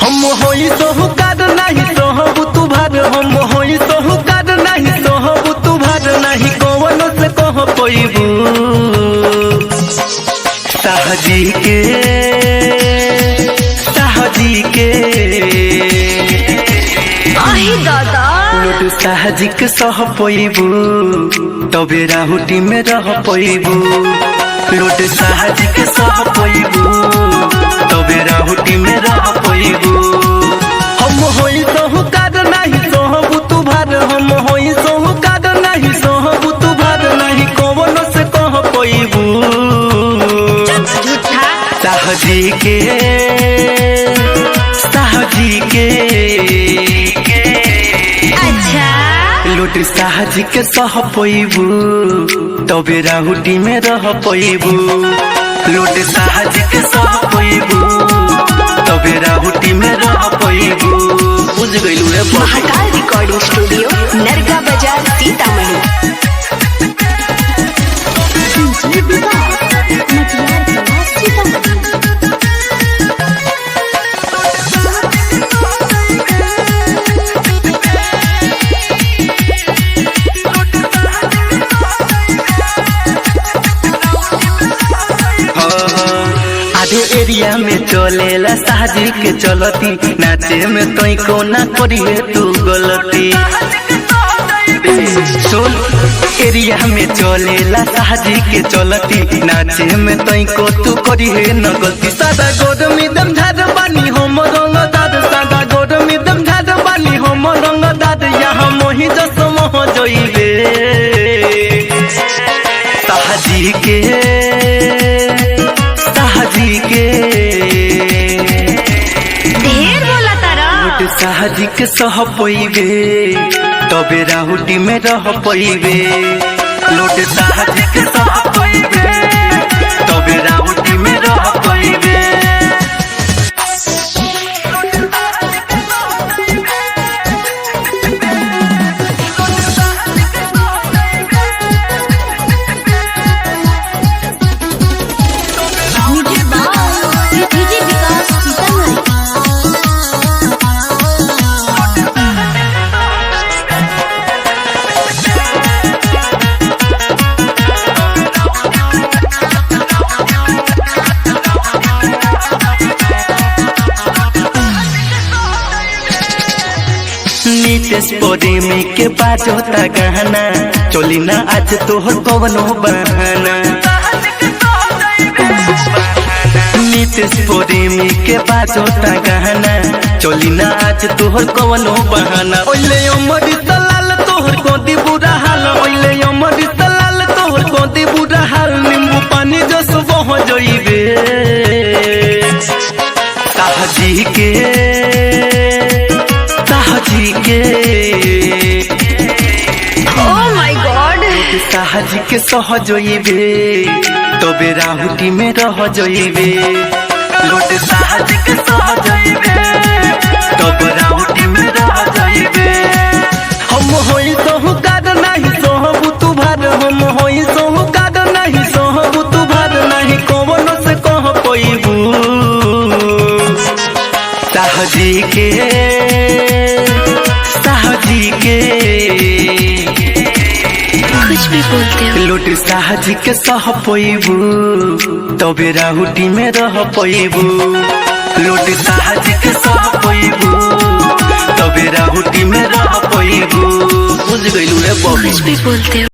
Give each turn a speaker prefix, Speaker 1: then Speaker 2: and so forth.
Speaker 1: हम होई सोहुकार नहीं सोहब तू भार, हम होई सोहुकार नहीं सोहब तू भार, नहीं कौनो से कह पैबू साहजी के
Speaker 2: आही दादा
Speaker 1: लोट साहजी के सह पैबू तबे राहुटी में रह पैबू, लोट साहजी के सह पैबू तबे राहुटी में रह पैबू। हम होई सोहुकार नहीं सोहब तू भार, हम होई सोहुकार नहीं सोहब तू भार, नहीं कौनो से कह पैबू
Speaker 2: झूठा
Speaker 1: साहजी के
Speaker 2: अच्छा
Speaker 1: लोट साहजी के सह पैबू तबे राहुटी में रह पैबू, लोट साहजी के सह पैबू तबे राहुटी में रह पैबू। बुझ गइलू रे
Speaker 2: महाकाल रिकॉर्डिंग स्टूडियो नरगा बाजार सीतामढ़ी।
Speaker 1: आधे एरिया में चलेला साहजी के चलती, नाचे में तोई को ना करिए तू गलती। सुन एरिया में चलेला साहजी के चलती, नाचे में तोई को तू करिए न गलती। सादा गोद में दम झाड़ बानी हम रंग दाद, सादा गोद में दम झाड़ बानी हम रंग दाद, यहाँ मोही जस मोह जइबे साहजी के
Speaker 2: ढेर बोला तारा
Speaker 1: लोट साहजी के सह पैबे तबे राहुटी में रह पैबे, लोट साहजी के सह पैबे तबे राहुटी में रह पैबे। नीतेश प्रेमी के बाजोता गहना, चोली ना आज तोहर कवनो बहाना। नीतेश प्रेमी के बाजोता गहना, चोली ना आज तोहर कवनो बहाना। ओइले अमृत लाल तोहर कोदी बुरा हाल, ओइले अमृत लाल तोहर कोदी बुरा हाल, नींबू पानी जस बह जइबे साहजी के
Speaker 2: ओह माय गॉड
Speaker 1: साहजी के सह जइबे तबे राहुटी में रह जइबे, लोट साहजी के सह जइबे तब राहुटी में रह जइबे। हम होई सोहुकार नहीं सोहब तू भार, हम होई सोहुकार नहीं सोहब तू भार, नहीं कौनो से कह पैबू साहजी के
Speaker 2: कुछ भी बोलते हो।
Speaker 1: लोट साहजी के सह पैबू तबे राहुटी में रह पैबू, लोट साहजी के सह पैबू तबे राहुटी में रह पैबू। बुझ गइलू रे
Speaker 2: कुछ भी बोलते हो।